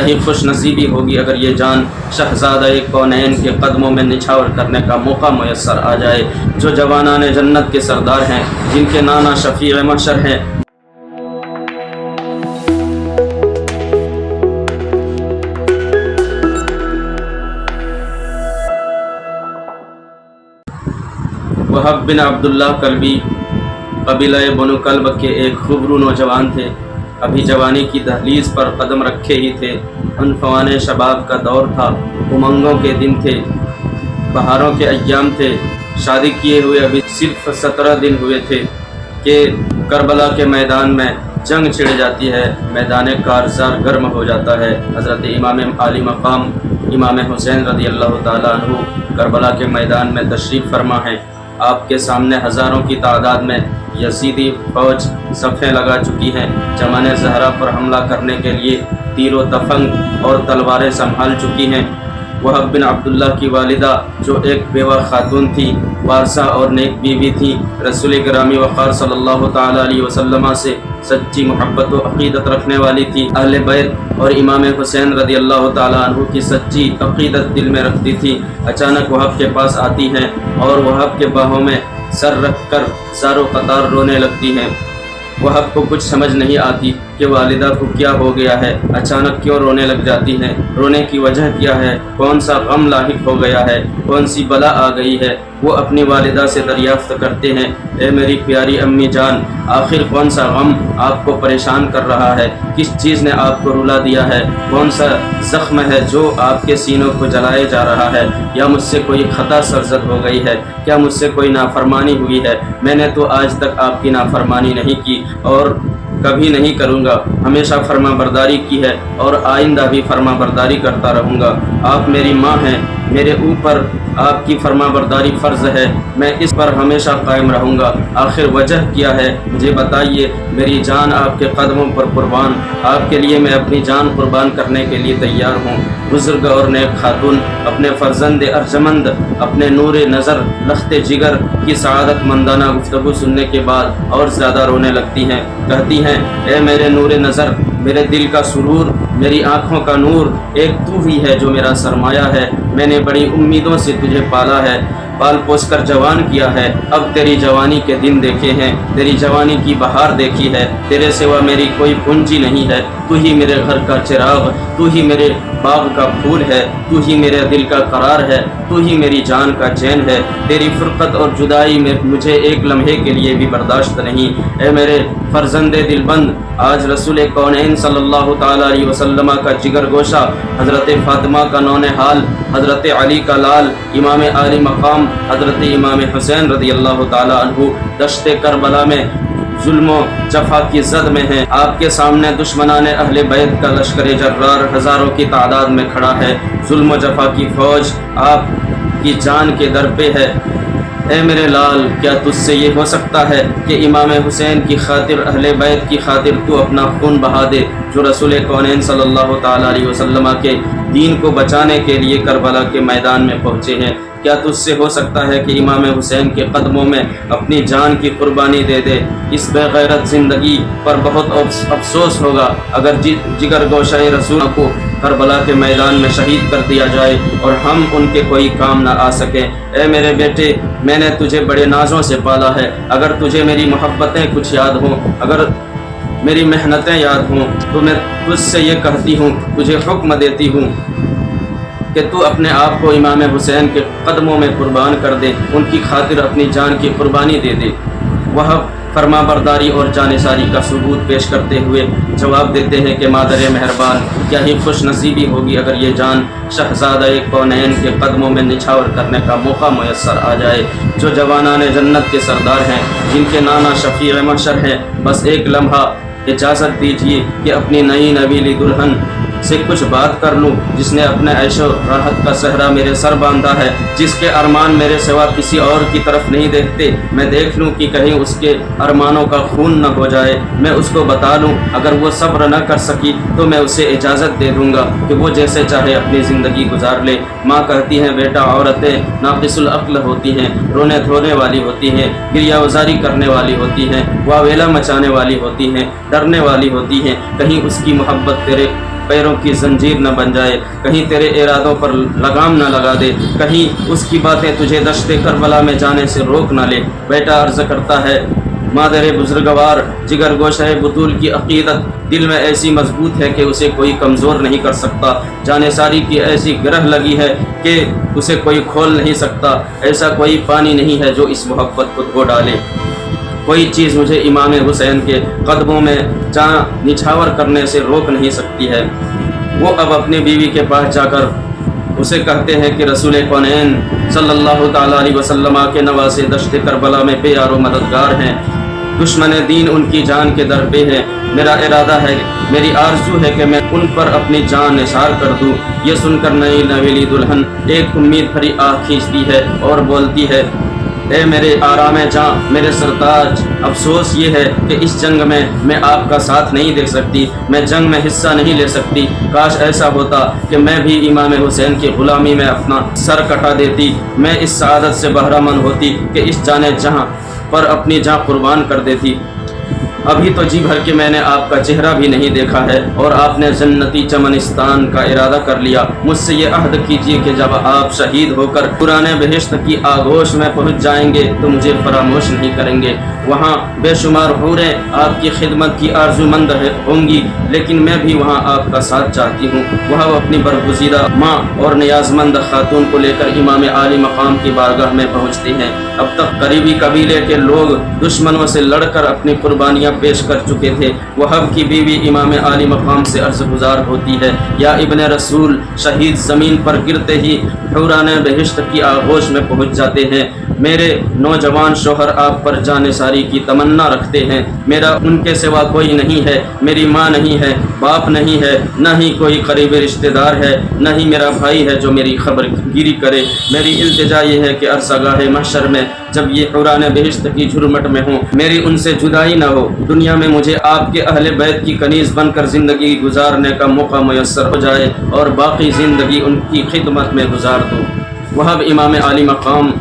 ہی خوش نصیبی ہوگی اگر یہ جان شہزادہ کونین کے قدموں میں نچھاور کرنے کا موقع میسر آ جائے، جو جوانان جنت کے سردار ہیں، جن کے نانا شفیع محشر ہیں۔ وہب بن عبداللہ کلبی قبیلہ بنو کلب کے ایک خوبرو نوجوان تھے، ابھی جوانی کی دہلیز پر قدم رکھے ہی تھے۔ عنفوان شباب کا دور تھا، امنگوں کے دن تھے، بہاروں کے ایام تھے۔ شادی کیے ہوئے ابھی صرف 17 دن ہوئے تھے کہ کربلا کے میدان میں جنگ چھڑ جاتی ہے، میدان کارزار گرم ہو جاتا ہے۔ حضرت امام عالی مقام امام حسین رضی اللہ تعالیٰ عنہ کربلا کے میدان میں تشریف فرما ہیں۔ آپ کے سامنے ہزاروں کی تعداد میں یزیدی فوج صفیں لگا چکی ہیں، چمن زہرا پر حملہ کرنے کے لیے تیر و تفنگ اور تلواریں سنبھال چکی ہیں۔ وہب بن عبداللہ کی والدہ جو ایک بیوہ خاتون تھی، وارثہ اور نیک بیوی تھی، رسول گرامی وقار صلی اللہ تعالیٰ علیہ وسلم سے سچی محبت و عقیدت رکھنے والی تھی، اہل بیت اور امام حسین رضی اللہ تعالیٰ عنہ کی سچی عقیدت دل میں رکھتی تھی۔ اچانک وہب کے پاس آتی ہیں اور وہب کے باہوں میں سر رکھ کر زار و قطار رونے لگتی ہیں۔ وہب کو کچھ سمجھ نہیں آتی کہ والدہ کو کیا ہو گیا ہے، اچانک کیوں رونے لگ جاتی ہیں، رونے کی وجہ کیا ہے، کون سا غم لاحق ہو گیا ہے، کون سی بلا آ گئی ہے۔ وہ اپنی والدہ سے دریافت کرتے ہیں، اے میری پیاری امی جان، آخر کون سا غم آپ کو پریشان کر رہا ہے، کس چیز نے آپ کو رلا دیا ہے، کون سا زخم ہے جو آپ کے سینوں کو جلائے جا رہا ہے، یا مجھ سے کوئی خطا سرزد ہو گئی ہے، کیا مجھ سے کوئی نافرمانی ہوئی ہے؟ میں نے تو آج تک آپ کی نافرمانی نہیں کی اور کبھی نہیں کروں گا، ہمیشہ فرما برداری کی ہے اور آئندہ بھی فرما برداری کرتا رہوں گا۔ آپ میری ماں ہیں، میرے اوپر آپ کی فرما برداری فرض ہے، میں اس پر ہمیشہ قائم رہوں گا۔ آخر وجہ کیا ہے مجھے بتائیے، میری جان آپ کے قدموں پر قربان، آپ کے لیے میں اپنی جان قربان کرنے کے لیے تیار ہوں۔ بزرگ اور نیک خاتون اپنے فرزند ارجمند، اپنے نور نظر لخت جگر کی سعادت مندانہ گفتگو سننے کے بعد اور زیادہ رونے لگتی ہیں، کہتی ہیں، اے میرے نور نظر، میرے دل کا سرور، میری آنکھوں کا نور، ایک تو ہی ہے جو میرا سرمایہ ہے۔ میں نے بڑی امیدوں سے تجھے پالا ہے، پال پوس کر جوان کیا ہے، اب تیری جوانی کے دن دیکھے ہیں، تیری جوانی کی بہار دیکھی ہے، تیرے سوا میری کوئی پونجی نہیں ہے، تو ہی میرے گھر کا چراغ، تو ہی میرے باغ کا پھول ہے، تو ہی میرے دل کا قرار ہے، تو ہی میری جان کا چین ہے۔ تیری فرقت اور جدائی میں مجھے ایک لمحے کے لیے بھی برداشت نہیں۔ اے میرے فرزند دل بند، آج رسول کونین صلی اللہ تعالیٰ علیہ وسلم کا جگر گوشہ، حضرت فاطمہ کا نونہال، حضرت علی کا لال، امام عالی مقام حضرت امام حسین رضی اللہ تعالیٰ عنہ دشت کربلا میں ظلم و جفا کی زد میں ہیں۔ آپ کے سامنے دشمنان اہل بیت کا لشکر جرار ہزاروں کی تعداد میں کھڑا ہے، ظلم و جفا کی فوج آپ کی جان کے در پہ ہے۔ اے میرے لال، کیا تجھ سے یہ ہو سکتا ہے کہ امام حسین کی خاطر، اہل بیت کی خاطر تو اپنا خون بہا دے، جو رسول کونین صلی اللہ تعالیٰ علیہ وسلم کے دین کو بچانے کے لیے کربلا کے میدان میں پہنچے ہیں؟ کیا تجھ سے ہو سکتا ہے کہ امام حسین کے قدموں میں اپنی جان کی قربانی دے دے؟ اس بے غیرت زندگی پر بہت افسوس ہوگا اگر جگر گوشہ رسول کو کربلا کے میدان میں شہید کر دیا جائے اور ہم ان کے کوئی کام نہ آ سکیں۔ اے میرے بیٹے، میں نے تجھے بڑے نازوں سے پالا ہے، اگر تجھے میری محبتیں کچھ یاد ہوں، اگر میری محنتیں یاد ہوں، تو میں تجھ سے یہ کہتی ہوں، تجھے حکم دیتی ہوں کہ تو اپنے آپ کو امام حسین کے قدموں میں قربان کر دے، ان کی خاطر اپنی جان کی قربانی دے دے۔ وہ فرما برداری اور جانثاری کا ثبوت پیش کرتے ہوئے جواب دیتے ہیں کہ مادر مہربان، کیا ہی خوش نصیبی ہوگی اگر یہ جان شہزادہ کونین کے قدموں میں نچھاور کرنے کا موقع میسر آ جائے، جو جوانان جنت کے سردار ہیں، جن کے نانا شفیع محشر ہیں۔ بس ایک لمحہ اجازت دیجیے کہ اپنی نئی نویلی دلہن سے کچھ بات کر لوں، جس نے اپنے عیش و راحت کا صحرا میرے سر باندھا ہے، جس کے ارمان میرے سوا کسی اور کی طرف نہیں دیکھتے۔ میں دیکھ لوں کہ کہیں اس کے ارمانوں کا خون نہ ہو جائے، میں اس کو بتا لوں، اگر وہ صبر نہ کر سکی تو میں اسے اجازت دے دوں گا کہ وہ جیسے چاہے اپنی زندگی گزار لے۔ ماں کہتی ہیں، بیٹا، عورتیں ناقص العقل ہوتی ہیں، رونے دھونے والی ہوتی ہیں، گریہ وزاری کرنے والی ہوتی ہیں، واویلا مچانے والی ہوتی ہیں، ڈرنے والی ہوتی ہیں، کہیں اس کی محبت تیرے पैरों की जंजीर न बन जाए, कहीं तेरे इरादों पर लगाम न लगा दे, कहीं उसकी बातें तुझे दश्ते करबला में जाने से रोक न ले। बेटा अर्ज करता है, मादर बुजुर्गवार जिगर गोशे बतूल की अकीदत दिल में ऐसी मजबूत है कि उसे कोई कमज़ोर नहीं कर सकता। जाने सारी की ऐसी गिरह लगी है कि उसे कोई खोल नहीं सकता। ऐसा कोई पानी नहीं है जो इस मोहब्बत को धो डाले। कोई चीज़ मुझे इमाम हुसैन के कदमों में जहाँ निछावर करने से रोक नहीं सकती है। वो अब अपनी बीवी के पास जाकर उसे कहते हैं कि रसूल कौनैन सल्लल्लाहु ताला अलैहि वसल्लम के नवासे दश्त करबला में प्यारो मददगार हैं। दुश्मन दीन उनकी जान के दर पे है। मेरा इरादा है, मेरी आरज़ू है कि मैं उन पर अपनी जान निसार कर दूँ। ये सुनकर नई नवेली दुल्हन एक उम्मीद भरी आँख खींचती है और बोलती है, ए मेरे आराम जाँ, मेरे सरताज, अफसोस ये है कि इस जंग में मैं आपका साथ नहीं दे सकती, मैं जंग में हिस्सा नहीं ले सकती। काश ऐसा होता कि मैं भी इमाम हुसैन की ग़ुलामी में अपना सर कटा देती। मैं इस सआदत से बहरामंद होती कि इस जाने जहाँ पर अपनी जान कुर्बान कर देती। अभी तो जी भर के मैंने आपका चेहरा भी नहीं देखा है और आपने जन्नती चमनिस्तान का इरादा कर लिया। मुझसे ये अहद कीजिए कि जब आप शहीद होकर पुराने बहिश्त की आगोश में पहुंच जाएंगे तो मुझे फरामोश नहीं करेंगे। वहाँ बेशुमार हूरें आपकी खिदमत की आरज़ूमंद होंगी, लेकिन मैं भी वहाँ आपका साथ चाहती हूँ। वह अपनी बरगुज़ीदा माँ और नियाज़मंद खातून को लेकर इमाम आली मकाम की बारगाह में पहुँचते हैं। अब तक करीबी कबीले के लोग दुश्मनों से लड़कर अपनी कुर्बानियाँ पेश कर चुके थे। वहब की बीवी इमाम आली मकाम से अर्ज़ गुज़ार होती है, या इब्ने रसूल, शहीद ज़मीन पर गिरते ही हूराने बहिश्त की आगोश में पहुँच जाते हैं। मेरे नौजवान शोहर आप पर जाने सारी की तमन्ना रखते हैं। मेरा उनके सिवा कोई नहीं है, मेरी माँ नहीं है, बाप नहीं है, न ही कोई करीबी रिश्तेदार है, न ही मेरा भाई है जो मेरी खबरगिरी करे। मेरी इल्तिजा ये है कि अरसागाह महशर में जब ये हूराने बहिश्त की झुरमट में हो, मेरी उनसे जुदाई न हो। दुनिया में मुझे आपके अहले बैत की कनीज़ बनकर ज़िंदगी गुजारने का मौका मुयस्सर हो जाए और बाकी ज़िंदगी उनकी खिदमत में गुजार दूँ। वह इमाम आली मकाम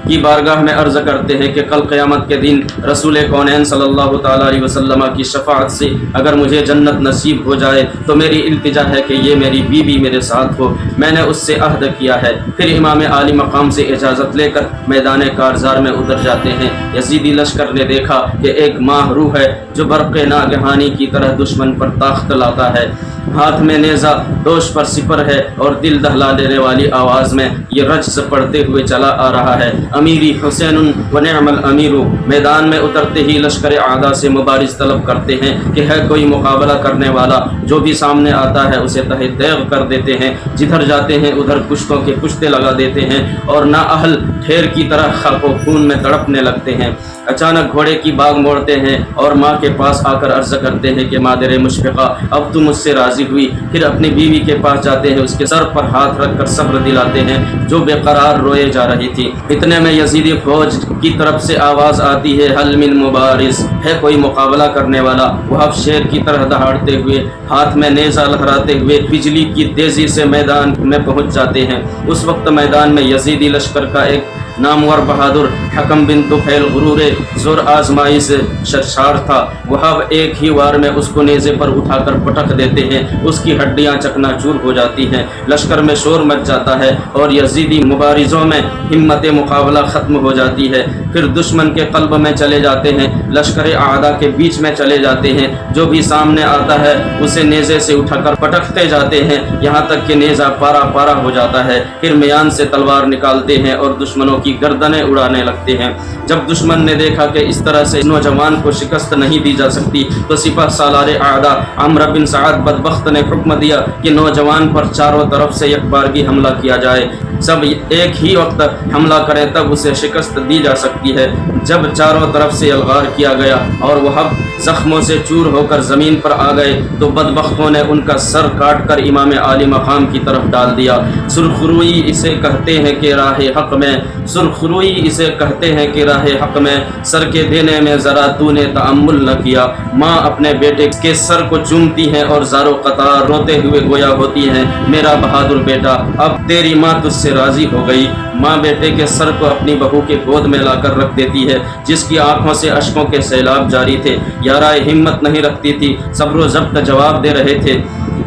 की बारगाह में अर्ज़ करते हैं कि कल क़यामत के दिन रसूल कौनैन सल्लल्लाहु ताला अलैहि वसल्लम की शफ़ाअत से अगर मुझे जन्नत नसीब हो जाए तो मेरी इल्तिजा है कि ये मेरी बीवी मेरे साथ हो। मैंने उससे अहद किया है। फिर इमाम आली मकाम से इजाज़त लेकर मैदान कारज़ार में उतर जाते हैं। यजीदी लश्कर ने देखा कि एक माहरू है जो बर्क़ नागहानी की तरह दुश्मन पर ताख्त लाता है। हाथ में नेज़ा, दोष पर सिपर है और दिल दहला देने वाली आवाज़ में ये रज्स पढ़ते हुए चला आ रहा है, अमीरी हुसैन व निअमल अमीरू। मैदान में उतरते ही लश्कर आदा से मुबारिज़ तलब करते हैं कि है कोई मुकाबला करने वाला। जो भी सामने आता है उसे तहे तेग कर देते हैं। जिधर जाते हैं उधर कुश्तों के कुश्ते लगा देते हैं और नाअहल ढेर की तरह खाको खून में तड़पने लगते हैं। अचानक घोड़े की बाग मोड़ते हैं और माँ के पास आकर अर्ज़ करते हैं कि मादरे मुशफ़िक़ा, अब तुम मुझसे राज़ी हुई। फिर अपनी बीवी के पास जाते हैं, उसके सर पर हाथ रखकर सब्र दिलाते हैं जो बेकरार रोए जा रही थी। इतने में यजीदी फौज की तरफ से आवाज़ आती है, हल मिन मुबारिस, है कोई मुकाबला करने वाला। वह शेर की तरह दहाड़ते हुए, हाथ में नेज़ा लहराते हुए बिजली की तेज़ी से मैदान में पहुँच जाते हैं। उस वक्त मैदान में यजीदी लश्कर का एक नामवर बहादुर हकम बिन तुफैल गुरूरे जोर आजमाई से शर्शार था। वह एक ही वार में उसको नेज़े पर उठाकर पटक देते हैं। उसकी हड्डियां चकनाचूर हो जाती हैं। लश्कर में शोर मच जाता है और यजीदी मुबारिज़ों में हिम्मत मुकाबला ख़त्म हो जाती है। फिर दुश्मन के क़ल्ब में चले जाते हैं, लश्कर आदा के बीच में चले जाते हैं। जो भी सामने आता है उसे नेज़े से उठाकर पटकते जाते हैं, यहाँ तक कि नेज़ा पारा पारा हो जाता है। फिर मियान से तलवार निकालते हैं और दुश्मनों की गर्दनें उड़ाने लगते हैं। जब दुश्मन ने देखा कि इस तरह से नौजवान को शिकस्त नहीं दी जा सकती तो सिपह सालार आदा अम्र बिन साद बदबख्त ने हुक्म दिया कि नौजवान पर चारों तरफ से यकबारगी हमला किया जाए। सब एक ही वक्त हमला करें तब उसे शिकस्त दी जा सकती है। जब चारों तरफ से अलगार किया गया और वह जख्मों से चूर होकर ज़मीन पर आ गए तो बदबख्तों ने उनका सर काट कर इमाम आली मकाम की तरफ डाल दिया। सुरखरुई इसे कहते हैं कि राह हक में, सुरखरुई इसे कहते हैं कि राह हक में सर के देने में ज़रा तूने तअम्मुल न किया। माँ अपने बेटे के सर को चूमती हैं और ज़ारो कतार रोते हुए गोया होती हैं, मेरा बहादुर बेटा, अब तेरी माँ तुझसे राज़ी हो गई। माँ बेटे के सर को अपनी बहू के गोद में लाकर रख देती है, जिसकी आंखों से अश्कों के सैलाब जारी थे। यारा हिम्मत नहीं रखती थी, सब्र ज़ब्त जवाब दे रहे थे।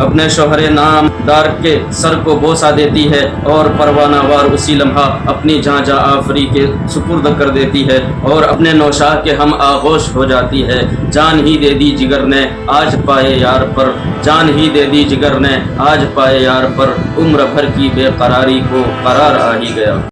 अपने शोहर नामदार के सर को बोसा देती है और परवाना वार उसी लम्हा अपनी झांझा आफरी के सुपुर्द कर देती है और अपने नौशाह के हम आगोश हो जाती है। जान ही दे दी जिगर ने आज पाए यार पर, जान ही दे दी जिगर ने आज पाए यार पर, उम्र भर की बेकरारी को करार आ ही गया।